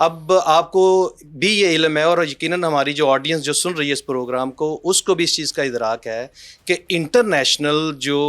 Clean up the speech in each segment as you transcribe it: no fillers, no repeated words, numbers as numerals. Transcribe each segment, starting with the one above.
اب آپ کو بھی یہ علم ہے اور یقیناً ہماری جو آڈینس جو سن رہی ہے اس پروگرام کو اس کو بھی اس چیز کا ادراک ہے کہ انٹرنیشنل جو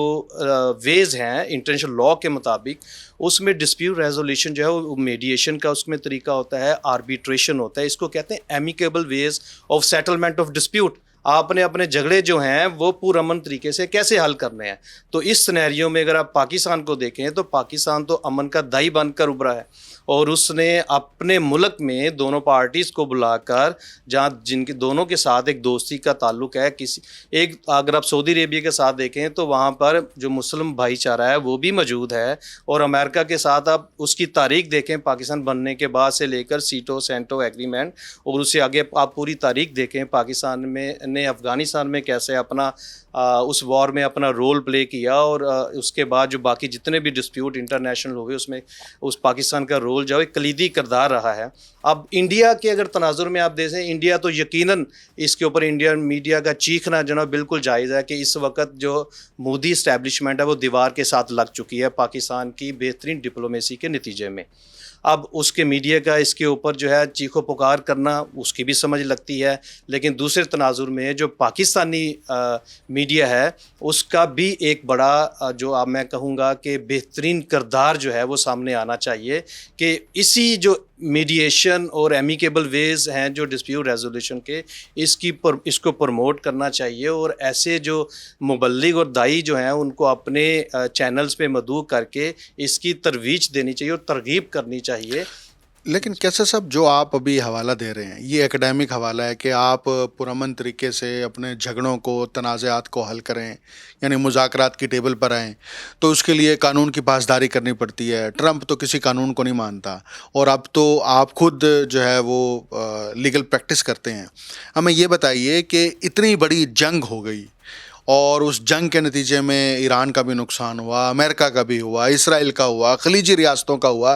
ویز ہیں انٹرنیشنل لاء کے مطابق اس میں ڈسپیوٹ ریزولیوشن جو ہے وہ میڈیشن کا اس میں طریقہ ہوتا ہے, آربیٹریشن ہوتا ہے, اس کو کہتے ہیں amicable ways of settlement of dispute. آپ نے اپنے جھگڑے جو ہیں وہ پرامن طریقے سے کیسے حل کرنے ہیں. تو اس سینیریو میں اگر آپ پاکستان کو دیکھیں تو پاکستان تو امن کا دائی بن کر ابھرا ہے اور اس نے اپنے ملک میں دونوں پارٹیز کو بلا کر جہاں جن کے دونوں کے ساتھ ایک دوستی کا تعلق ہے, کسی ایک اگر آپ سعودی عربیہ کے ساتھ دیکھیں تو وہاں پر جو مسلم بھائی چارہ ہے وہ بھی موجود ہے, اور امریکہ کے ساتھ آپ اس کی تاریخ دیکھیں پاکستان بننے کے بعد سے لے کر سیٹو سینٹو ایگریمنٹ, اور اس سے آگے آپ پوری تاریخ دیکھیں پاکستان میں نے افغانستان میں کیسے اپنا اس وار میں اپنا رول پلے کیا, اور اس کے بعد جو باقی جتنے بھی ڈسپیوٹ انٹرنیشنل ہوئے اس میں اس پاکستان کا رول جو ہے کلیدی کردار رہا ہے. اب انڈیا کے اگر تناظر میں آپ دیکھیں, انڈیا تو یقیناً اس کے اوپر انڈین میڈیا کا چیخنا جو ہے بالکل جائز ہے کہ اس وقت جو مودی اسٹیبلشمنٹ ہے وہ دیوار کے ساتھ لگ چکی ہے پاکستان کی بہترین ڈپلومیسی کے نتیجے میں. اب اس کے میڈیا کا اس کے اوپر جو ہے چیخ و پکار کرنا اس کی بھی سمجھ لگتی ہے, لیکن دوسرے تناظر میں جو پاکستانی میڈیا ہے اس کا بھی ایک بڑا جو اب میں کہوں گا کہ بہترین کردار جو ہے وہ سامنے آنا چاہیے کہ اسی جو میڈیشن اور ایمیکیبل ویز ہیں جو ڈسپیوٹ ریزولیوشن کے اس کو پروموٹ کرنا چاہیے, اور ایسے جو مبلغ اور دائی جو ہیں ان کو اپنے چینلز پہ مدعو کر کے اس کی ترویج دینی چاہیے اور ترغیب کرنی چاہیے. لیکن کیسے صاحب جو آپ ابھی حوالہ دے رہے ہیں یہ اکیڈیمک حوالہ ہے کہ آپ پرامن طریقے سے اپنے جھگڑوں کو تنازعات کو حل کریں, یعنی مذاکرات کی ٹیبل پر آئیں, تو اس کے لیے قانون کی پاسداری کرنی پڑتی ہے. ٹرمپ تو کسی قانون کو نہیں مانتا, اور اب تو آپ خود جو ہے وہ لیگل پریکٹس کرتے ہیں. ہمیں یہ بتائیے کہ اتنی بڑی جنگ ہو گئی اور اس جنگ کے نتیجے میں ایران کا بھی نقصان ہوا, امریکہ کا بھی ہوا, اسرائیل کا ہوا, خلیجی ریاستوں کا ہوا,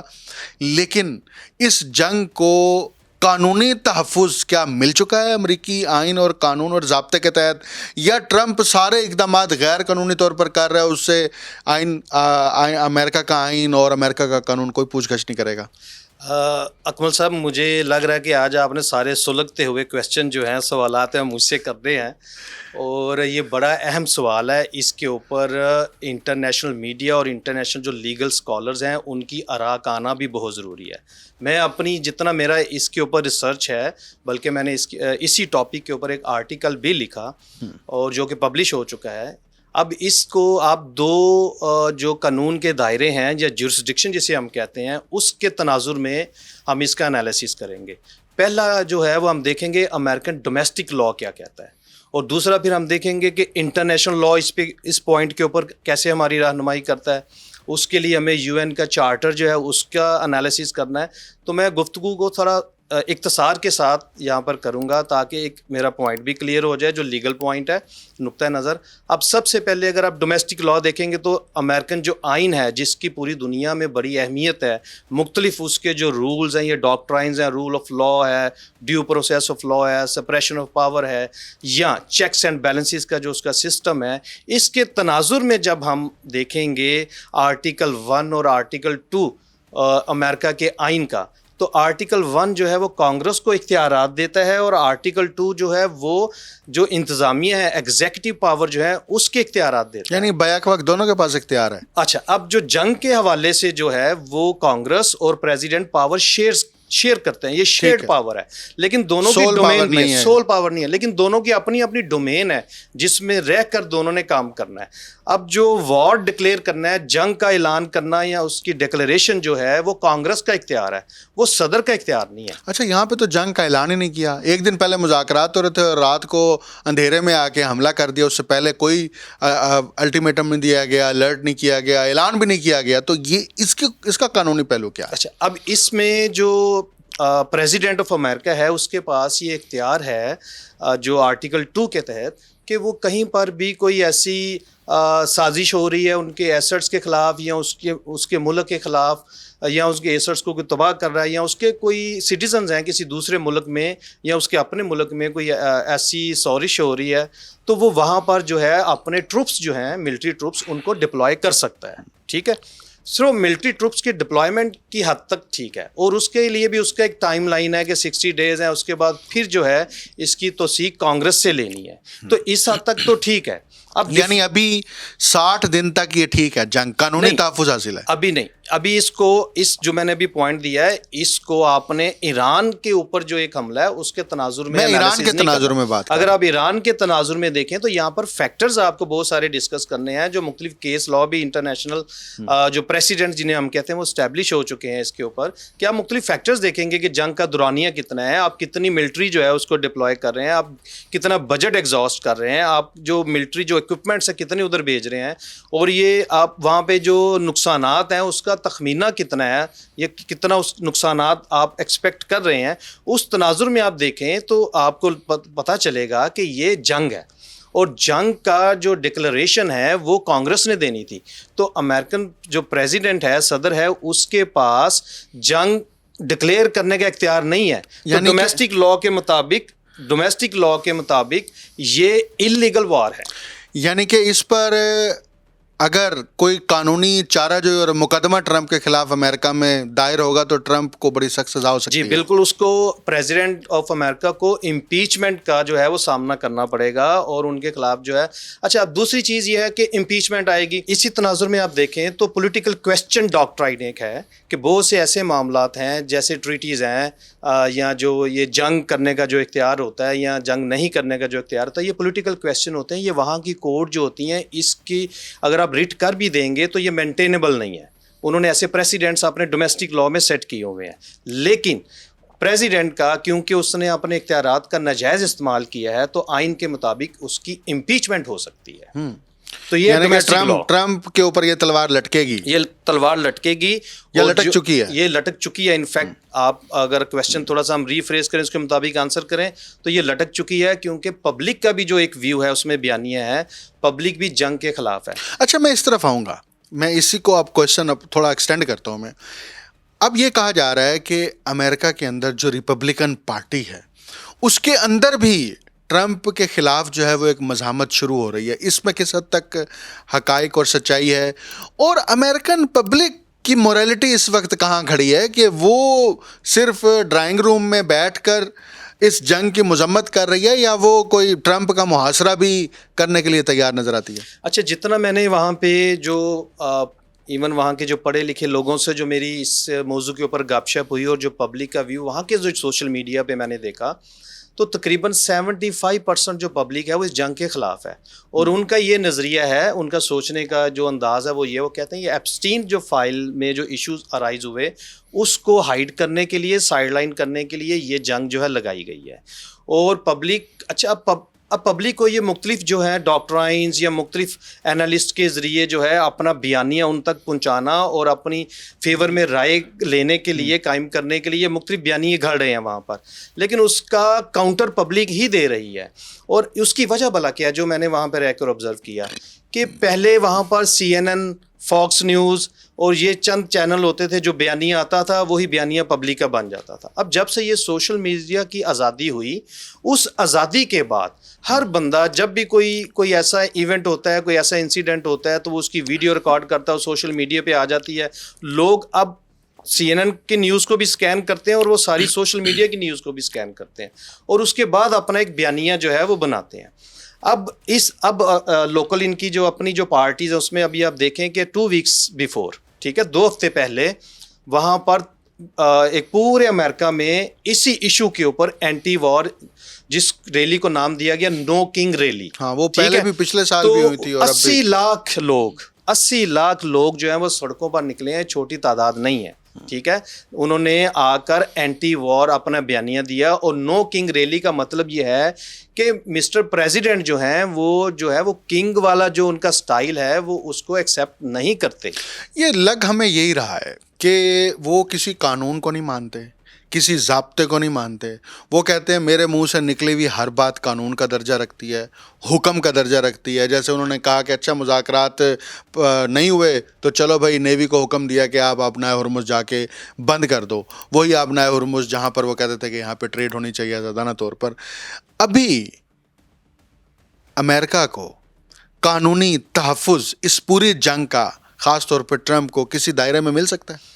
لیکن اس جنگ کو قانونی تحفظ کیا مل چکا ہے امریکی آئین اور قانون اور ضابطے کے تحت, یا ٹرمپ سارے اقدامات غیر قانونی طور پر کر رہا ہے, اس سے امریکہ کا آئین اور امریکہ کا قانون کوئی پوچھ گچھ نہیں کرے گا؟ اکمل صاحب مجھے لگ رہا ہے کہ آج آپ نے سارے سلگتے ہوئے کویسچن جو ہیں سوالات ہیں مجھ سے کر رہے ہیں, اور یہ بڑا اہم سوال ہے. اس کے اوپر انٹرنیشنل میڈیا اور انٹرنیشنل جو لیگل اسکالرز ہیں ان کی آراء کا آنا بھی بہت ضروری ہے. میں اپنی جتنا میرا اس کے اوپر ریسرچ ہے, بلکہ میں نے اسی ٹاپک کے اوپر ایک آرٹیکل بھی لکھا اور جو کہ پبلش ہو چکا ہے. اب اس کو آپ دو جو قانون کے دائرے ہیں یا جورسڈکشن جسے ہم کہتے ہیں اس کے تناظر میں ہم اس کا انالیسس کریں گے. پہلا جو ہے وہ ہم دیکھیں گے امریکن ڈومیسٹک لاء کیا کہتا ہے, اور دوسرا پھر ہم دیکھیں گے کہ انٹرنیشنل لاء اس پوائنٹ کے اوپر کیسے ہماری رہنمائی کرتا ہے. اس کے لیے ہمیں یو این کا چارٹر جو ہے اس کا انالیسس کرنا ہے. تو میں گفتگو کو تھوڑا اختصار کے ساتھ یہاں پر کروں گا تاکہ ایک میرا پوائنٹ بھی کلیئر ہو جائے جو لیگل پوائنٹ ہے, نقطہ نظر. اب سب سے پہلے اگر آپ ڈومیسٹک لاء دیکھیں گے تو امریکن جو آئین ہے جس کی پوری دنیا میں بڑی اہمیت ہے, مختلف اس کے جو رولز ہیں یہ ڈاکٹرائنز ہیں, رول آف لاء ہے, ڈیو پروسیس آف لاء ہے, سپریشن آف پاور ہے, یا چیکس اینڈ بیلنسز کا جو اس کا سسٹم ہے, اس کے تناظر میں جب ہم دیکھیں گے آرٹیکل 1 اور آرٹیکل 2 امریکہ کے آئین کا, تو آرٹیکل 1 جو ہے وہ کانگریس کو اختیارات دیتا ہے, اور آرٹیکل 2 جو ہے وہ جو انتظامیہ ہے ایگزیکٹو پاور جو ہے اس کے اختیارات دیتا ہے. یعنی بیک وقت دونوں کے پاس اختیار ہے. اچھا, اب جو جنگ کے حوالے سے جو ہے وہ کانگریس اور پریزیڈنٹ پاور شیئر کرتے ہیں, یہ شیئرڈ پاور ہے, لیکن دونوں کی ڈومین بھی ہے, سول پاور نہیں ہے, لیکن دونوں کی اپنی اپنی ڈومین ہے جس میں رہ کر دونوں نے کام کرنا ہے. اب جو وار ڈکلیئر کرنا ہے, جنگ کا اعلان کرنا یا اس کی ڈکلیریشن جو ہے وہ کانگریس کا اختیار ہے, وہ صدر کا اختیار نہیں ہے. اچھا, یہاں پہ تو جنگ کا اعلان ہی نہیں کیا. ایک دن پہلے مذاکرات ہو رہے تھے اور رات کو اندھیرے میں آ کے حملہ کر دیا, اس سے پہلے کوئی الٹیمیٹم نہیں دیا گیا, الرٹ نہیں کیا گیا, اعلان بھی نہیں کیا گیا. تو یہ اس کا قانونی پہلو کیا ہے؟ اچھا, اب اس میں جو پریزیڈنٹ آف امریکہ ہے اس کے پاس یہ اختیار ہے جو آرٹیکل 2 کے تحت کہ وہ کہیں پر بھی کوئی ایسی سازش ہو رہی ہے ان کے ایسٹس کے خلاف یا اس کے ملک کے خلاف, یا اس کے ایسٹس کو کوئی تباہ کر رہا ہے, یا اس کے کوئی سٹیزنز ہیں کسی دوسرے ملک میں یا اس کے اپنے ملک میں کوئی ایسی سازش ہو رہی ہے, تو وہ وہاں پر جو ہے اپنے ٹروپس جو ہیں ملٹری ٹروپس ان کو ڈپلوائے کر سکتا ہے. ٹھیک ہے, صرف ملٹری ٹروپس کی ڈپلائمنٹ کی حد تک ٹھیک ہے، اور اس کے لیے بھی اس کا ایک ٹائم لائن ہے کہ 60 ڈیز ہیں، اس کے بعد پھر جو ہے اس کی توثیق کانگریس سے لینی ہے، تو اس حد تک تو ٹھیک ہے. اب یعنی ابھی 60 دن تک یہ ٹھیک ہے، جنگ قانونی تحفظ حاصل ہے. ابھی نہیں، ابھی اس کو جو میں نے ابھی پوائنٹ دیا ہے، اس کو آپ نے ایران کے اوپر جو ایک حملہ ہے اس کے تناظر میں ایران کے تناظر میں بات اگر آپ ایران کے تناظر میں دیکھیں تو یہاں پر فیکٹرز آپ کو بہت سارے ڈسکس کرنے ہیں، جو مختلف کیس لا بھی انٹرنیشنل جو پریسیڈنٹ جنہیں ہم کہتے ہیں وہ اسٹیبلش ہو چکے ہیں اس کے اوپر، کہ آپ مختلف فیکٹرز دیکھیں گے کہ جنگ کا دورانیہ کتنا ہے، آپ کتنی ملٹری جو ہے اس کو ڈپلوائے کر رہے ہیں، آپ کتنا بجٹ ایگزاسٹ کر رہے ہیں، آپ جو ملٹری جو اکوپمنٹس ہیں کتنے ادھر بھیج رہے ہیں، اور یہ آپ وہاں پہ جو نقصانات ہیں اس کا تخمینہ کتنا ہے، یہ کتنا اس نقصانات آپ ایکسپیکٹ کر رہے ہیں. اس تناظر میں آپ دیکھیں تو آپ کو پتہ چلے گا کہ یہ جنگ ہے، اور جنگ کا جو ڈکلریشن ہے وہ کانگریس نے دینی تھی. تو امریکن جو پریزیڈنٹ ہے، صدر ہے، اس کے پاس جنگ ڈکلیئر کرنے کا اختیار نہیں ہے. یعنی ڈومیسٹک لا کے مطابق یہ انلیگل وار ہے. یعنی کہ اس پر اگر کوئی قانونی چارہ جو اور مقدمہ ٹرمپ کے خلاف امریکہ میں دائر ہوگا تو ٹرمپ کو بڑی سخت سزا ہو سکتی ہے. جی بالکل، اس کو پریزیڈنٹ آف امریکہ کو امپیچمنٹ کا جو ہے وہ سامنا کرنا پڑے گا، اور ان کے خلاف جو ہے. اچھا، اب دوسری چیز یہ ہے کہ امپیچمنٹ آئے گی. اسی تناظر میں آپ دیکھیں تو پولیٹیکل کویسچن ڈاکٹرائن ایک ہے کہ بہت سے ایسے معاملات ہیں جیسے ٹریٹیز ہیں، یا جو یہ جنگ کرنے کا جو اختیار ہوتا ہے یا جنگ نہیں کرنے کا جو اختیار ہوتا ہے، یہ پولیٹیکل کویسچن ہوتے ہیں. یہ وہاں کی کورٹ جو ہوتی ہیں، اس کی اگر آپ ریٹ کر بھی دیں گے تو یہ مینٹینیبل نہیں ہے. انہوں نے ایسے پریسیڈنٹس اپنے ڈومیسٹک لا میں سیٹ کیے ہوئے ہیں، لیکن پریزیڈنٹ کا کیونکہ اس نے اپنے اختیارات کا ناجائز استعمال کیا ہے تو آئین کے مطابق اس کی امپیچمنٹ ہو سکتی ہے. تو یہ یعنی کہ ٹرمپ کے اوپر یہ تلوار لٹکے گی، یہ تلوار لٹکے گی، یا لٹک چکی ہے. یہ لٹک چکی ہے. انفیکٹ آپ اگر کویسچن تھوڑا سا ہم ریفریز کریں، اس کے مطابق آنسر کریں تو یہ لٹک چکی ہے، کیونکہ پبلک کا بھی جو ایک ویو ہے اس میں بیانیہ ہے، پبلک بھی جنگ کے خلاف ہے. اچھا، میں اس طرف آؤں گا، میں اسی کو اب کویسچن تھوڑا ایکسٹینڈ کرتا ہوں. میں اب یہ کہا جا رہا ہے کہ امریکہ کے اندر جو ریپبلکن پارٹی ہے اس کے اندر بھی ٹرمپ کے خلاف جو ہے وہ ایک مزاحمت شروع ہو رہی ہے. اس میں کس حد تک حقائق اور سچائی ہے، اور امریکن پبلک کی موریلٹی اس وقت کہاں کھڑی ہے کہ وہ صرف ڈرائنگ روم میں بیٹھ کر اس جنگ کی مذمت کر رہی ہے، یا وہ کوئی ٹرمپ کا محاصرہ بھی کرنے کے لیے تیار نظر آتی ہے؟ اچھا، جتنا میں نے وہاں پہ جو ایون وہاں کے جو پڑھے لکھے لوگوں سے جو میری اس موضوع کے اوپر گپ شپ ہوئی، اور جو پبلک کا ویو وہاں کے جو سوشل میڈیا پہ میں نے دیکھا، تو تقریباً 75% جو پبلک ہے وہ اس جنگ کے خلاف ہے. اور ان کا یہ نظریہ ہے، ان کا سوچنے کا جو انداز ہے وہ وہ کہتے ہیں یہ ایپسٹین جو فائل میں جو ایشوز ارائز ہوئے اس کو ہائیڈ کرنے کے لیے، سائڈ لائن کرنے کے لیے یہ جنگ جو ہے لگائی گئی ہے. اور پبلک، اچھا اب پبلک کو یہ مختلف جو ہے ڈاکٹرائنز یا مختلف اینالسٹ کے ذریعے جو ہے اپنا بیانیہ ان تک پہنچانا اور اپنی فیور میں رائے لینے کے لیے، قائم کرنے کے لیے مختلف بیانیے گھڑ رہے ہیں وہاں پر، لیکن اس کا کاؤنٹر پبلک ہی دے رہی ہے. اور اس کی وجہ بھلا کیا، جو میں نے وہاں پہ رہ کر آبزرو کیا کہ پہلے وہاں پر CNN، فاکس نیوز اور یہ چند چینل ہوتے تھے، جو بیانیہ آتا تھا وہی بیانیہ پبلک کا بن جاتا تھا. اب جب سے یہ سوشل میڈیا کی آزادی ہوئی، اس آزادی کے بعد ہر بندہ جب بھی کوئی ایسا ایونٹ ہوتا ہے، کوئی ایسا انسیڈنٹ ہوتا ہے، تو وہ اس کی ویڈیو ریکارڈ کرتا ہے، سوشل میڈیا پہ آ جاتی ہے. لوگ اب CNN کی نیوز کو بھی سکین کرتے ہیں، اور وہ ساری سوشل میڈیا کی نیوز کو بھی سکین کرتے ہیں، اور اس کے بعد اپنا ایک بیانیہ جو ہے وہ بناتے ہیں. اب لوکل ان کی جو اپنی جو پارٹیز ہیں اس میں ابھی آپ دیکھیں کہ 2 weeks بیفور، ٹھیک ہے، 2 ہفتے پہلے وہاں پر ایک پورے امریکہ میں اسی ایشو کے اوپر اینٹی وار، جس ریلی کو نام دیا گیا نو کنگ ریلی. ہاں، وہ پہلے بھی پچھلے سال بھی ہوئی تھی. اور 80 لاکھ لوگ جو ہیں وہ سڑکوں پر نکلے ہیں، چھوٹی تعداد نہیں ہے، ٹھیک ہے. انہوں نے آ کر اینٹی وار اپنا بیانیہ دیا، اور نو کنگ ریلی کا مطلب یہ ہے کہ مسٹر پریزیڈنٹ جو ہیں وہ کنگ والا جو ان کا سٹائل ہے وہ اس کو ایکسیپٹ نہیں کرتے. یہ لگ ہمیں یہی رہا ہے کہ وہ کسی قانون کو نہیں مانتے، کسی ضابطے کو نہیں مانتے. وہ کہتے ہیں میرے منہ سے نکلی ہوئی ہر بات قانون کا درجہ رکھتی ہے، حکم کا درجہ رکھتی ہے. جیسے انہوں نے کہا کہ اچھا مذاکرات نہیں ہوئے تو چلو بھائی، نیوی کو حکم دیا کہ آپ آبنائے ہرمز جا کے بند کر دو. وہی آبنائے ہرمز جہاں پر وہ کہتے تھے کہ یہاں پہ ٹریڈ ہونی چاہیے آزادانہ طور پر. ابھی امریکہ کو قانونی تحفظ اس پوری جنگ کا خاص طور پہ ٹرمپ کو کسی دائرے میں مل سکتا ہے؟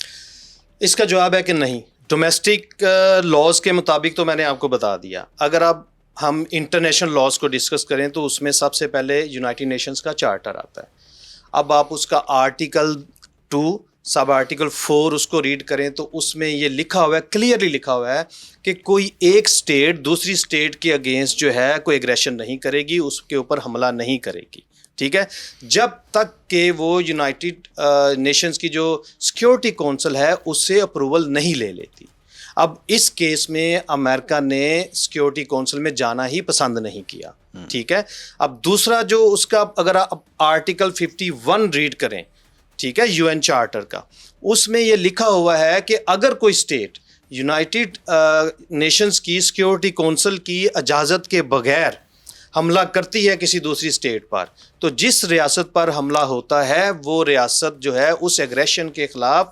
اس کا جواب ہے کہ نہیں. ڈومیسٹک لاز کے مطابق تو میں نے آپ کو بتا دیا. اگر اب ہم انٹرنیشنل لاز کو ڈسکس کریں تو اس میں سب سے پہلے یونائٹڈ نیشنز کا چارٹر آتا ہے. اب آپ اس کا آرٹیکل 2 سب آرٹیکل 4 اس کو ریڈ کریں تو اس میں یہ لکھا ہوا ہے, کلیئرلی لکھا ہوا ہے کہ کوئی ایک اسٹیٹ دوسری اسٹیٹ کے اگینسٹ جو ہے کوئی ایگریشن نہیں کرے گی, اس کے اوپر حملہ نہیں کرے گی. ٹھیک ہے, جب تک کہ وہ یونائٹڈ نیشنز کی جو سیکیورٹی کونسل ہے اس سے اپروول نہیں لے لیتی. اب اس کیس میں امریکہ نے سیکیورٹی کونسل میں جانا ہی پسند نہیں کیا. ٹھیک ہے, اب دوسرا جو اس کا اگر آپ آرٹیکل 51 ریڈ کریں, ٹھیک ہے, یو این چارٹر کا, اس میں یہ لکھا ہوا ہے کہ اگر کوئی اسٹیٹ یونائٹڈ نیشنز کی سیکیورٹی کونسل کی اجازت کے بغیر حملہ کرتی ہے کسی دوسری اسٹیٹ پر, تو جس ریاست پر حملہ ہوتا ہے وہ ریاست جو ہے اس ایگریشن کے خلاف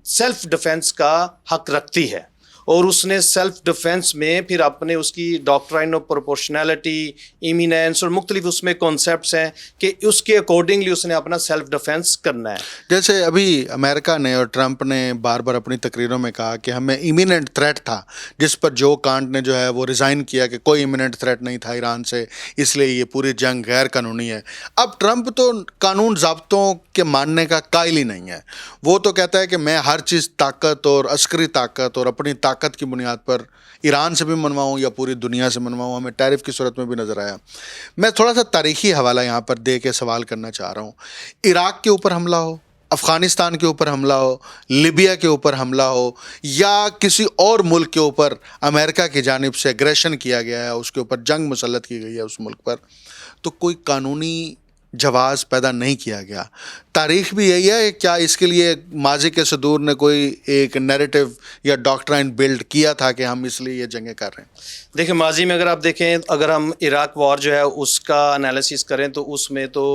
سیلف ڈیفenس کا حق رکھتی ہے. اور اس نے سیلف ڈیفنس میں پھر اپنے اس کی ڈاکٹرائن آف پروپورشنالٹی, ایمیننس اور مختلف اس میں کانسیپٹس ہیں کہ اس کے اکارڈنگلی اس نے اپنا سیلف ڈیفنس کرنا ہے. جیسے ابھی امریکہ نے اور ٹرمپ نے بار بار اپنی تقریروں میں کہا کہ ہمیں ایمیننٹ تھریٹ تھا, جس پر جو کانٹ نے جو ہے وہ ریزائن کیا کہ کوئی ایمیننٹ تھریٹ نہیں تھا ایران سے, اس لیے یہ پوری جنگ غیر قانونی ہے. اب ٹرمپ تو قانون ضابطوں کے ماننے کا قائل ہی نہیں ہے. وہ تو کہتا ہے کہ میں ہر چیز طاقت اور عسکری طاقت اور اپنی طاقت کی بنیاد پر ایران سے بھی منواؤں یا پوری دنیا سے منواؤں, ہمیں ٹیرف کی صورت میں بھی نظر آیا. میں تھوڑا سا تاریخی حوالہ یہاں پر دے کے سوال کرنا چاہ رہا ہوں. عراق کے اوپر حملہ ہو, افغانستان کے اوپر حملہ ہو, لیبیا کے اوپر حملہ ہو, یا کسی اور ملک کے اوپر امریکہ کی جانب سے ایگریشن کیا گیا ہے, اس کے اوپر جنگ مسلط کی گئی ہے اس ملک پر, تو کوئی قانونی جواز پیدا نہیں کیا گیا. تاریخ بھی یہی ہے, کیا اس کے لیے ماضی کے صدور نے کوئی ایک نیریٹو یا ڈاکٹرائن بلڈ کیا تھا کہ ہم اس لیے یہ جنگیں کر رہے ہیں؟ دیکھیں ماضی میں اگر آپ دیکھیں, اگر ہم عراق وار جو ہے اس کا انالیسس کریں تو اس میں تو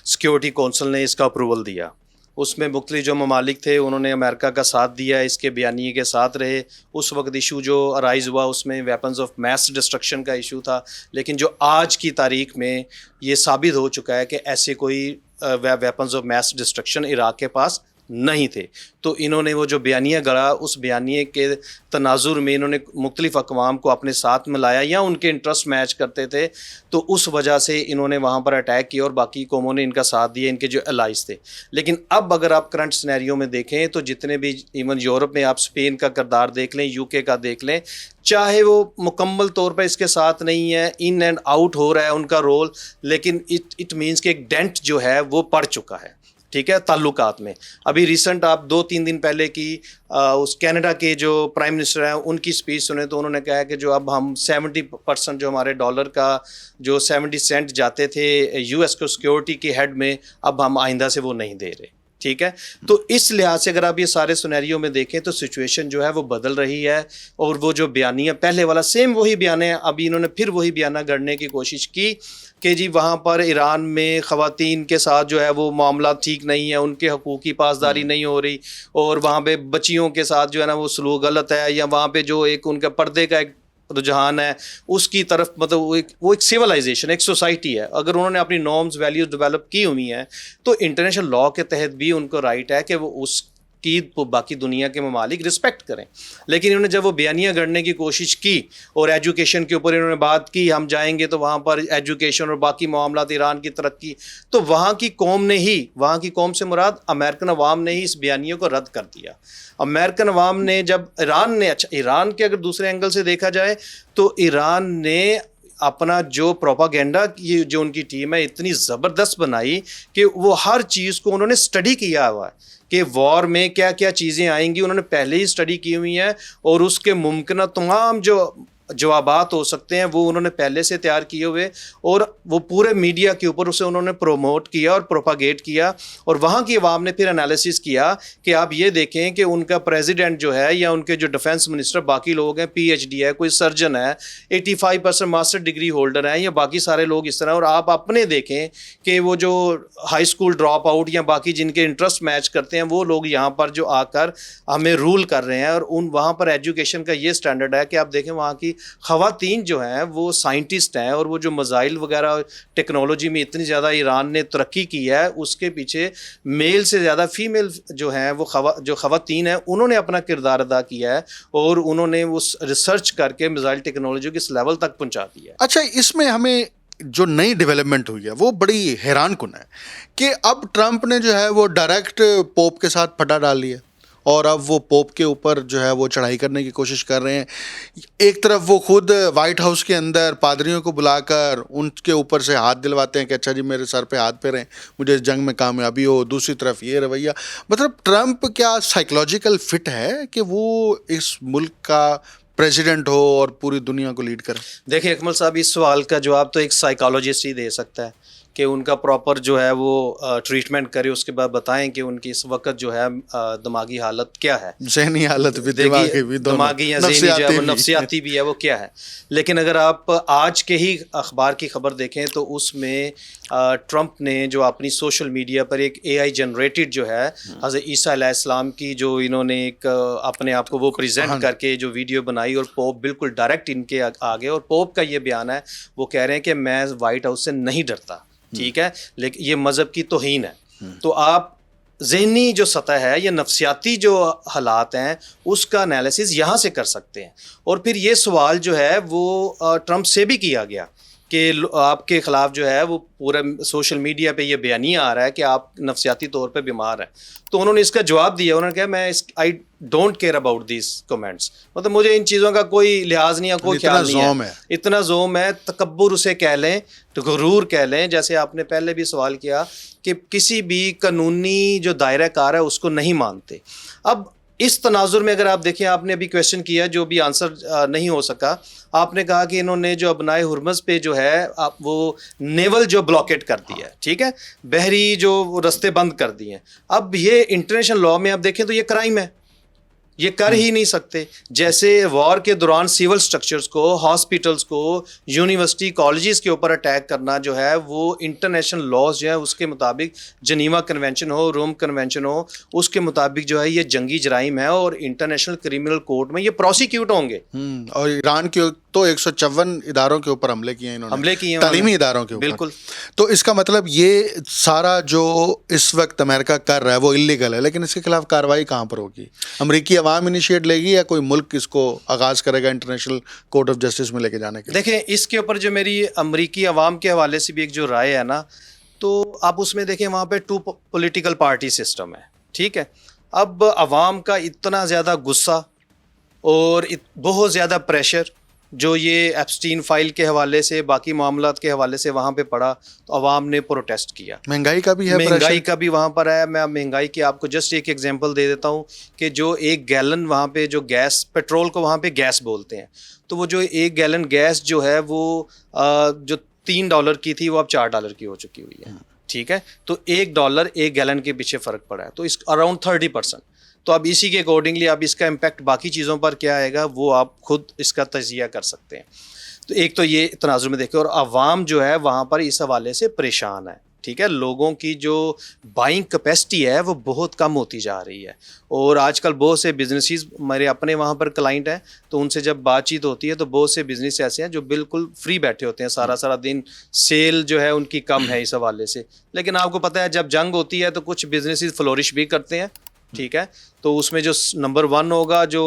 سیکیورٹی کونسل نے اس کا اپروول دیا. اس میں مختلف جو ممالک تھے انہوں نے امریکہ کا ساتھ دیا, اس کے بیانیے کے ساتھ رہے. اس وقت ایشو جو ارائز ہوا اس میں ویپنز آف میس ڈسٹرکشن کا ایشو تھا, لیکن جو آج کی تاریخ میں یہ ثابت ہو چکا ہے کہ ایسے کوئی weapons of mass destruction Iraq کے پاس نہیں تھے. تو انہوں نے وہ جو بیانیہ گڑا, اس بیانیے کے تناظر میں انہوں نے مختلف اقوام کو اپنے ساتھ ملایا یا ان کے انٹرسٹ میچ کرتے تھے, تو اس وجہ سے انہوں نے وہاں پر اٹیک کیا اور باقی قوموں نے ان کا ساتھ دیا, ان کے جو الائز تھے. لیکن اب اگر آپ کرنٹ سینیریو میں دیکھیں تو جتنے بھی ایون یورپ میں آپ اسپین کا کردار دیکھ لیں, یو کے کا دیکھ لیں, چاہے وہ مکمل طور پر اس کے ساتھ نہیں ہے, ان اینڈ آؤٹ ہو رہا ہے ان کا رول, لیکن اٹ مینس کہ ایک ڈینٹ جو ہے وہ پڑ چکا ہے. ٹھیک ہے, تعلقات میں. ابھی ریسنٹ آپ 2-3 دن پہلے کی اس کینیڈا کے جو پرائم منسٹر ہیں ان کی اسپیچ سنیں تو انہوں نے کہا کہ جو اب ہم 70% جو ہمارے ڈالر کا جو 70 سینٹ جاتے تھے یو ایس کو سیکیورٹی کے ہیڈ میں, اب ہم آئندہ سے وہ نہیں دے رہے. ٹھیک ہے, تو اس لحاظ سے اگر آپ یہ سارے سینیریو میں دیکھیں تو سچویشن جو ہے وہ بدل رہی ہے. اور وہ جو بیانیہ پہلے والا سیم وہی بیان ہے, ابھی انہوں نے پھر وہی بیانہ گڑھنے کی کوشش کی کہ جی وہاں پر ایران میں خواتین کے ساتھ جو ہے وہ معاملات ٹھیک نہیں ہیں, ان کے حقوق کی پاسداری نہیں ہو رہی, اور وہاں پہ بچیوں کے ساتھ جو ہے نا وہ سلوک غلط ہے, یا وہاں پہ جو ایک ان کا پردے کا ایک رجحان ہے اس کی طرف, مطلب وہ ایک سویلائزیشن, ایک سوسائٹی ہے. اگر انہوں نے اپنی نارمز ویلیوز ڈیولپ کی ہوئی ہیں تو انٹرنیشنل لا کے تحت بھی ان کو رائٹ ہے کہ وہ اس کی باقی دنیا کے ممالک رسپیکٹ کریں. لیکن انہوں نے جب وہ بیانیہ گڑھنے کی کوشش کی اور ایجوکیشن کے اوپر انہوں نے بات کی, ہم جائیں گے تو وہاں پر ایجوکیشن اور باقی معاملات ایران کی ترقی, تو وہاں کی قوم نے ہی, وہاں کی قوم سے مراد امریکن عوام نے ہی اس بیانیے کو رد کر دیا. امریکن عوام نے جب ایران نے, اچھا ایران کے اگر دوسرے اینگل سے دیکھا جائے تو ایران نے اپنا جو پروپاگینڈا یہ جو ان کی ٹیم ہے اتنی زبردست بنائی کہ وہ ہر چیز کو انہوں نے اسٹڈی کیا ہوا ہے کہ وار میں کیا کیا چیزیں آئیں گی, انہوں نے پہلے ہی اسٹڈی کی ہوئی ہیں, اور اس کے ممکنہ تمام جو جوابات ہو سکتے ہیں وہ انہوں نے پہلے سے تیار کیے ہوئے, اور وہ پورے میڈیا کے اوپر اسے انہوں نے پروموٹ کیا اور پروپاگیٹ کیا. اور وہاں کی عوام نے پھر انالیسس کیا کہ آپ یہ دیکھیں کہ ان کا پریزیڈنٹ جو ہے یا ان کے جو ڈیفنس منسٹر باقی لوگ ہیں, پی ایچ ڈی ہے, کوئی سرجن ہے, 85% ماسٹر ڈگری ہولڈر ہیں, یا باقی سارے لوگ اس طرح. اور آپ اپنے دیکھیں کہ وہ جو ہائی اسکول ڈراپ آؤٹ یا باقی جن کے انٹرسٹ میچ کرتے ہیں وہ لوگ یہاں پر جو آ کر ہمیں رول کر رہے ہیں, اور ان وہاں پر ایجوکیشن کا یہ اسٹینڈرڈ ہے کہ آپ دیکھیں وہاں کی خواتین جو ہیں وہ سائنٹسٹ ہیں، اور وہ جو میزائل وغیرہ ٹیکنالوجی میں اتنی زیادہ ایران نے ترقی کی ہے، اس کے پیچھے میل سے زیادہ فیمیل جو ہیں وہ جو خواتین ہیں انہوں نے اپنا کردار ادا کیا ہے، اور انہوں نے اس ریسرچ کر کے میزائل ٹیکنالوجی کس لیول تک پہنچا دی ہے۔ اچھا، اس میں ہمیں جو نئی ڈیولپمنٹ ہوئی ہے وہ بڑی حیران کن ہے کہ اب ٹرمپ نے جو ہے وہ ڈائریکٹ پوپ کے ساتھ پھٹا ڈال لیا، اور اب وہ پوپ کے اوپر جو ہے وہ چڑھائی کرنے کی کوشش کر رہے ہیں۔ ایک طرف وہ خود وائٹ ہاؤس کے اندر پادریوں کو بلا کر ان کے اوپر سے ہاتھ دلواتے ہیں کہ اچھا جی میرے سر پہ ہاتھ پھیریں، مجھے اس جنگ میں کامیابی ہو، دوسری طرف یہ رویہ۔ مطلب ٹرمپ کیا سائیکولوجیکل فٹ ہے کہ وہ اس ملک کا پریزیڈنٹ ہو اور پوری دنیا کو لیڈ کرے؟ دیکھیں اکمل صاحب، اس سوال کا جواب تو ایک سائیکالوجسٹ ہی دے سکتا ہے کہ ان کا پراپر جو ہے وہ ٹریٹمنٹ کرے، اس کے بعد بتائیں کہ ان کی اس وقت جو ہے دماغی حالت کیا ہے، ذہنی حالت بھی، دماغی بھی، دماغی یا ذہنی جو ہے وہ نفسیاتی بھی ہے وہ کیا ہے۔ لیکن اگر آپ آج کے ہی اخبار کی خبر دیکھیں تو اس میں ٹرمپ نے جو اپنی سوشل میڈیا پر ایک اے آئی جنریٹڈ جو ہے حضرت عیسیٰ علیہ السلام کی جو انہوں نے ایک اپنے آپ کو وہ پریزنٹ کر کے جو ویڈیو بنائی، اور پوپ بالکل ڈائریکٹ ان کے آگے، اور پوپ کا یہ بیان ہے، وہ کہہ رہے ہیں کہ میں وائٹ ہاؤس سے نہیں ڈرتا، ٹھیک ہے، لیکن یہ مذہب کی توہین ہے۔ تو آپ ذہنی جو سطح ہے یا نفسیاتی جو حالات ہیں اس کا انالیسز یہاں سے کر سکتے ہیں۔ اور پھر یہ سوال جو ہے وہ ٹرمپ سے بھی کیا گیا کہ آپ کے خلاف جو ہے وہ پورا سوشل میڈیا پہ یہ بیانیہ آ رہا ہے کہ آپ نفسیاتی طور پہ بیمار ہیں، تو انہوں نے اس کا جواب دیا، انہوں نے کہا میں I don't care about these comments, مطلب مجھے ان چیزوں کا کوئی لحاظ نہیں ہے، کوئی خیال نہیں ہے، اتنا زوم ہے، تکبر اسے کہہ لیں، غرور کہہ لیں، جیسے آپ نے پہلے بھی سوال کیا کہ کسی بھی قانونی جو دائرہ کار ہے اس کو نہیں مانتے۔ اب اس تناظر میں اگر آپ دیکھیں، آپ نے ابھی کویشچن کیا جو بھی آنسر نہیں ہو سکا، آپ نے کہا کہ انہوں نے جو ابنائے ہرمز پہ جو ہے وہ نیول جو بلاکیٹ کر دی ہے، ٹھیک ہے، بحری جو رستے بند کر دیے ہیں۔ اب یہ انٹرنیشنل لاء میں آپ دیکھیں تو یہ کرائم ہے، یہ کر ہی نہیں سکتے۔ جیسے وار کے دوران سیول سٹرکچرز کو، ہاسپٹلز کو، یونیورسٹی کالجز کے اوپر اٹیک کرنا جو ہے وہ انٹرنیشنل لاز جو ہے اس کے مطابق، جنیوا کنونشن ہو، روم کنونشن ہو، اس کے مطابق جو ہے یہ جنگی جرائم ہے، اور انٹرنیشنل کریمنل کورٹ میں یہ پروسیکیوٹ ہوں گے۔ اور ایران کے تو 154 اداروں کے اوپر حملے کیے ہیں انہوں نے، حملے کیے ہیں تعلیمی اداروں کے اوپر۔ بالکل۔ تو اس کا مطلب یہ سارا جو اس وقت امریکہ کر رہا ہے وہ اللیگل ہے، لیکن اس کے خلاف کارروائی کہاں پر ہوگی؟ امریکی عوام انیشیٹ لے گی یا کوئی ملک اس کو آغاز کرے گا انٹرنیشنل کورٹ آف جسٹس میں لے کے جانے کے؟ دیکھیں اس کے اوپر جو میری امریکی عوام کے حوالے سے بھی ایک جو رائے ہے نا، تو آپ اس میں دیکھیں وہاں پہ 2 پولیٹیکل پارٹی سسٹم ہے، ٹھیک ہے۔ اب عوام کا اتنا زیادہ غصہ اور بہت زیادہ پریشر جو یہ ایپسٹین فائل کے حوالے سے، باقی معاملات کے حوالے سے وہاں پہ پڑا، تو عوام نے پروٹیسٹ کیا۔ مہنگائی کا بھی ہے، مہنگائی کا بھی وہاں پر ہے۔ میں مہنگائی کی آپ کو جسٹ ایک ایگزامپل دے دیتا ہوں کہ جو 1 گیلن وہاں پہ جو گیس، پیٹرول کو وہاں پہ گیس بولتے ہیں، تو وہ جو 1 گیلن گیس جو ہے وہ جو $3 کی تھی وہ اب $4 کی ہو چکی ہوئی ہے، ٹھیک ہے۔ تو $1 1 گیلن کے پیچھے فرق پڑا ہے، تو اس اراؤنڈ 30%۔ تو اب اسی کے اکارڈنگلی اب اس کا امپیکٹ باقی چیزوں پر کیا آئے گا وہ آپ خود اس کا تجزیہ کر سکتے ہیں۔ تو ایک تو یہ تناظر میں دیکھیں، اور عوام جو ہے وہاں پر اس حوالے سے پریشان ہے، ٹھیک ہے۔ لوگوں کی جو بائنگ کیپیسٹی ہے وہ بہت کم ہوتی جا رہی ہے، اور آج کل بہت سے بزنسز، میرے اپنے وہاں پر کلائنٹ ہیں، تو ان سے جب بات چیت ہوتی ہے تو بہت سے بزنس ایسے ہیں جو بالکل فری بیٹھے ہوتے ہیں، سارا دن سیل جو ہے ان کی کم ہے اس حوالے سے۔ لیکن آپ کو پتہ ہے جب جنگ ہوتی ہے تو کچھ بزنسز فلورش بھی کرتے ہیں، ٹھیک ہے۔ تو اس میں جو نمبر 1 ہوگا جو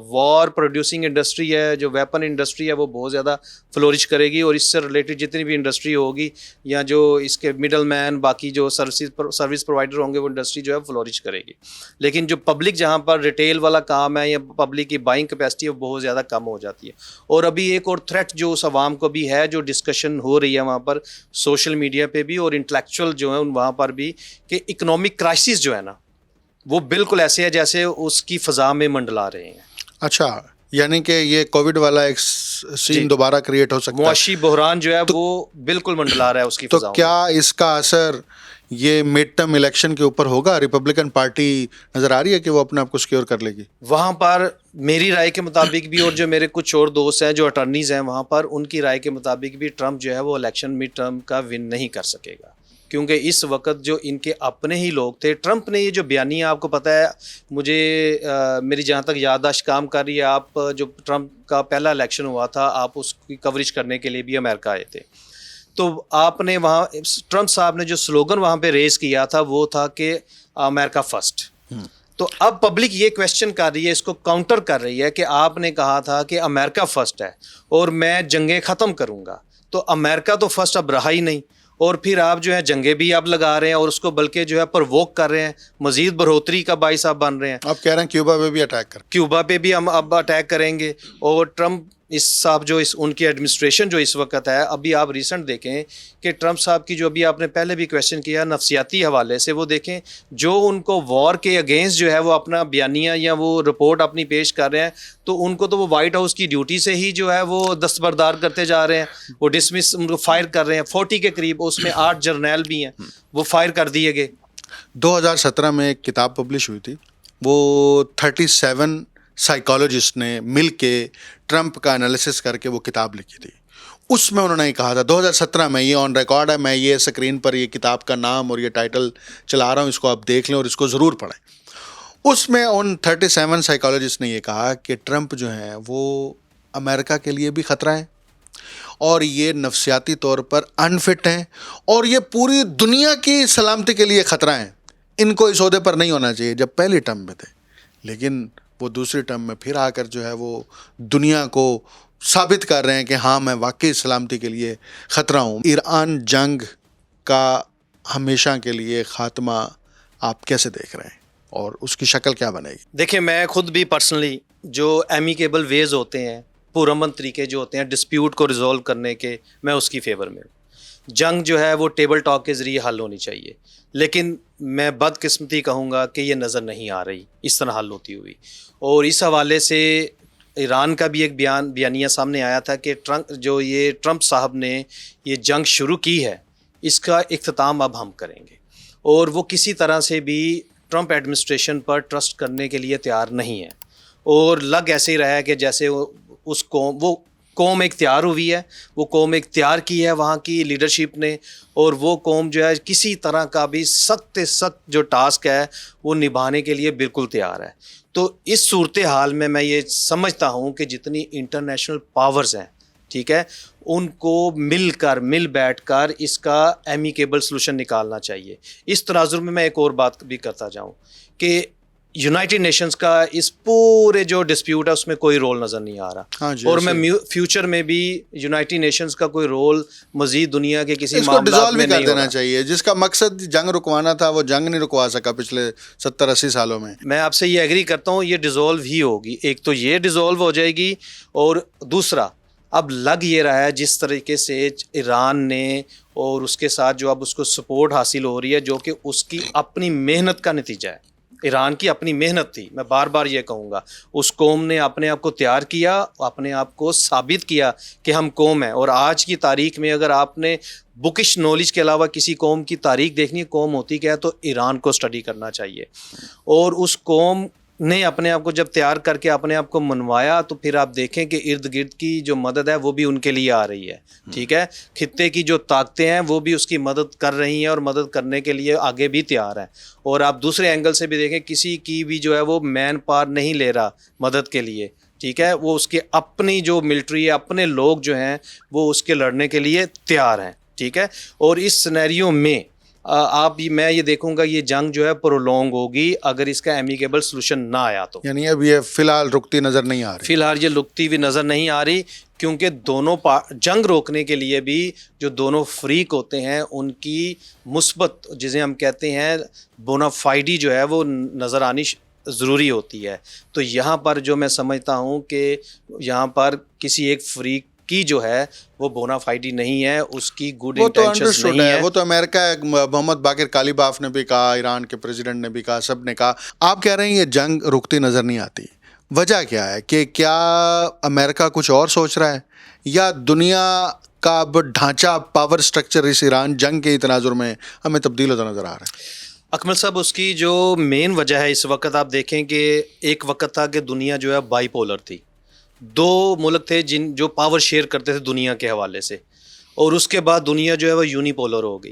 وار پروڈیوسنگ انڈسٹری ہے، جو ویپن انڈسٹری ہے، وہ بہت زیادہ فلورش کرے گی، اور اس سے ریلیٹڈ جتنی بھی انڈسٹری ہوگی، یا جو اس کے مڈل مین، باقی جو سروس پرووائڈر ہوں گے، وہ انڈسٹری جو ہے فلورش کرے گی۔ لیکن جو پبلک جہاں پر ریٹیل والا کام ہے یا پبلک کی بائنگ کیپیسٹی ہے وہ بہت زیادہ کم ہو جاتی ہے۔ اور ابھی ایک اور تھریٹ جو اس عوام کو بھی ہے، جو ڈسکشن ہو رہی ہے وہاں پر سوشل میڈیا پہ بھی اور انٹلیکچوئل جو ہیں وہاں پر بھی، کہ اکنامک کرائسس جو ہے نا وہ بالکل ایسے ہے جیسے اس کی فضا میں منڈلا رہے ہیں۔ اچھا، یعنی کہ یہ کووڈ والا ایک سین دوبارہ کریٹ ہو سکتا ہے، معاشی بحران جو ہے وہ بالکل منڈلا رہا ہے اس کی فضا میں۔ تو کیا اس کا اثر یہ مڈ ٹرم الیکشن کے اوپر ہوگا؟ ریپبلکن پارٹی نظر آ رہی ہے کہ وہ اپنے آپ کو سیکیور کر لے گی وہاں پر؟ میری رائے کے مطابق بھی، اور جو میرے کچھ اور دوست ہیں جو اٹارنیز ہیں وہاں پر، ان کی رائے کے مطابق بھی ٹرمپ جو ہے وہ الیکشن مڈ ٹرم کا ون نہیں کر سکے گا، کیونکہ اس وقت جو ان کے اپنے ہی لوگ تھے. ٹرمپ نے یہ جو بیانیہ آپ کو پتہ ہے, مجھے میری جہاں تک یادداشت کام کر رہی ہے, آپ جو ٹرمپ کا پہلا الیکشن ہوا تھا آپ اس کی کوریج کرنے کے لیے بھی امریکہ آئے تھے, تو آپ نے وہاں ٹرمپ صاحب نے جو سلوگن وہاں پہ ریز کیا تھا وہ تھا کہ امریکہ فرسٹ. تو اب پبلک یہ کویشچن کر رہی ہے, اس کو کاؤنٹر کر رہی ہے کہ آپ نے کہا تھا کہ امریکہ فرسٹ ہے اور میں جنگیں ختم کروں گا, تو امریکہ تو فرسٹ اب رہا ہی نہیں, اور پھر آپ جو ہے جنگیں بھی اب لگا رہے ہیں اور اس کو بلکہ جو ہے پرووک کر رہے ہیں, مزید بڑھوتری کا باعث آپ بن رہے ہیں. آپ کہہ رہے ہیں کیوبا پہ بھی اٹیک کر, کیوبا پہ بھی ہم اب اٹیک کریں گے. اور ٹرمپ اس صاحب جو ان کی ایڈمنسٹریشن جو اس وقت ہے, ابھی آپ ریسنٹ دیکھیں کہ ٹرمپ صاحب کی جو ابھی آپ نے پہلے بھی کویشچن کیا نفسیاتی حوالے سے, وہ دیکھیں جو ان کو وار کے اگینسٹ جو ہے وہ اپنا بیانیہ یا وہ رپورٹ اپنی پیش کر رہے ہیں, تو ان کو تو وہ وائٹ ہاؤس کی ڈیوٹی سے ہی جو ہے وہ دستبردار کرتے جا رہے ہیں, وہ ڈسمس ان کو فائر کر رہے ہیں. 40 کے قریب, اس میں 8 جرنیل بھی ہیں, وہ فائر کر دیے گئے. 2017 میں ایک کتاب پبلش ہوئی تھی, وہ 37 سائیکالوجسٹ نے مل کے ٹرمپ کا انالیسس کر کے وہ کتاب لکھی تھی. اس میں انہوں نے کہا تھا 2017 میں, یہ آن ریکارڈ ہے, میں یہ اسکرین پر یہ کتاب کا نام اور یہ ٹائٹل چلا رہا ہوں, اس کو آپ دیکھ لیں اور اس کو ضرور پڑھیں. اس میں ان 37 سائیکالوجسٹ نے یہ کہا کہ ٹرمپ جو ہیں وہ امریکہ کے لیے بھی خطرہ ہیں, اور یہ نفسیاتی طور پر انفٹ ہیں, اور یہ پوری دنیا کی سلامتی کے لیے خطرہ ہیں. ان کو اس عہدے پر نہیں ہونا چاہیے جب پہلی ٹرم میں تھے, لیکن وہ دوسری ٹرم میں پھر آ کر جو ہے وہ دنیا کو ثابت کر رہے ہیں کہ ہاں میں واقعی سلامتی کے لیے خطرہ ہوں. ایران جنگ کا ہمیشہ کے لیے خاتمہ آپ کیسے دیکھ رہے ہیں اور اس کی شکل کیا بنے گی؟ دیکھیں میں خود بھی پرسنلی جو ایمیکیبل ویز ہوتے ہیں, پرامن طریقے جو ہوتے ہیں ڈسپیوٹ کو ریزولو کرنے کے, میں اس کی فیور میں ہوں. جنگ جو ہے وہ ٹیبل ٹاک کے ذریعے حل ہونی چاہیے, لیکن میں بدقسمتی کہوں گا کہ یہ نظر نہیں آ رہی اس طرح حل ہوتی ہوئی. اور اس حوالے سے ایران کا بھی ایک بیانیہ سامنے آیا تھا کہ ٹرمپ صاحب نے یہ جنگ شروع کی ہے, اس کا اختتام اب ہم کریں گے. اور وہ کسی طرح سے بھی ٹرمپ ایڈمنسٹریشن پر ٹرسٹ کرنے کے لیے تیار نہیں ہے, اور لگ ایسے ہی رہا ہے کہ جیسے وہ قوم ایک تیار ہوئی ہے, وہ قوم ایک تیار کی ہے وہاں کی لیڈرشپ نے, اور وہ قوم جو ہے کسی طرح کا بھی سخت جو ٹاسک ہے وہ نبھانے کے لیے بالکل تیار ہے. تو اس صورتحال میں یہ سمجھتا ہوں کہ جتنی انٹرنیشنل پاورز ہیں, ٹھیک ہے, ان کو مل بیٹھ کر اس کا ایمیکیبل سلوشن نکالنا چاہیے. اس تناظر میں ایک اور بات بھی کرتا جاؤں کہ یونائٹڈ نیشنز کا اس پورے جو ڈسپیوٹ ہے اس میں کوئی رول نظر نہیں آ رہا, اور میں فیوچر میں بھی یونائٹڈ نیشنز کا کوئی رول مزید دنیا کے کسی معاملات میں نہیں ہونا چاہیے. جس کا مقصد جنگ رکوانا تھا وہ جنگ نہیں رکوا سکا پچھلے 70-80 سالوں میں. میں آپ سے یہ ایگری کرتا ہوں, یہ ڈیزولو ہی ہوگی. ایک تو یہ ڈیزولو ہو جائے گی, اور دوسرا اب لگ یہ رہا ہے جس طریقے سے ایران نے اور اس کے ساتھ جو اب اس کو سپورٹ حاصل ہو رہی ہے, جو کہ اس کی اپنی محنت کا نتیجہ ہے. ایران کی اپنی محنت تھی, میں بار بار یہ کہوں گا. اس قوم نے اپنے آپ کو تیار کیا, اپنے آپ کو ثابت کیا کہ ہم قوم ہیں. اور آج کی تاریخ میں اگر آپ نے بکش نالج کے علاوہ کسی قوم کی تاریخ دیکھنی ہے, قوم ہوتی کیا ہے, تو ایران کو اسٹڈی کرنا چاہیے. اور اس قوم نے اپنے آپ کو جب تیار کر کے اپنے آپ کو منوایا, تو پھر آپ دیکھیں کہ ارد گرد کی جو مدد ہے وہ بھی ان کے لیے آ رہی ہے, ٹھیک ہے. خطے کی جو طاقتیں ہیں وہ بھی اس کی مدد کر رہی ہیں, اور مدد کرنے کے لیے آگے بھی تیار ہیں. اور آپ دوسرے اینگل سے بھی دیکھیں, کسی کی بھی جو ہے وہ مین پاور نہیں لے رہا مدد کے لیے, ٹھیک ہے. وہ اس کے اپنی جو ملٹری ہے, اپنے لوگ جو ہیں وہ اس کے لڑنے کے لیے تیار ہیں, ٹھیک ہے. اور اس سینیریو میں میں یہ دیکھوں گا یہ جنگ جو ہے پرولونگ ہوگی اگر اس کا ایمیکیبل سلوشن نہ آیا تو. یعنی اب یہ فی الحال رکتی نظر نہیں آ رہی. فی الحال یہ رکتی ہوئی نظر نہیں آ رہی, کیونکہ دونوں جنگ روکنے کے لیے بھی جو دونوں فریق ہوتے ہیں ان کی مثبت جسے ہم کہتے ہیں بونافائیڈی جو ہے وہ نظر آنی ضروری ہوتی ہے. تو یہاں پر جو میں سمجھتا ہوں کہ یہاں پر کسی ایک فریق کی جو ہے وہ بونافائیڈی نہیں ہے, اس کی گڈ انٹینشنز نہیں ہے. وہ تو امریکہ, محمد باقر کالیباف نے بھی کہا, ایران کے پریزیڈنٹ نے بھی کہا, سب نے کہا. آپ کہہ رہے ہیں یہ جنگ رکتی نظر نہیں آتی, وجہ کیا ہے؟ کہ کیا امریکہ کچھ اور سوچ رہا ہے, یا دنیا کا اب ڈھانچہ پاور سٹرکچر اس ایران جنگ کے تناظر میں ہمیں تبدیل ہوتا نظر آ رہا ہے؟ اکمل صاحب, اس کی جو مین وجہ ہے اس وقت آپ دیکھیں کہ ایک وقت تھا کہ دنیا جو ہے بائی پولر تھی. 2 ملک تھے جو پاور شیئر کرتے تھے دنیا کے حوالے سے, اور اس کے بعد دنیا جو ہے وہ یونی پولر ہو گئی.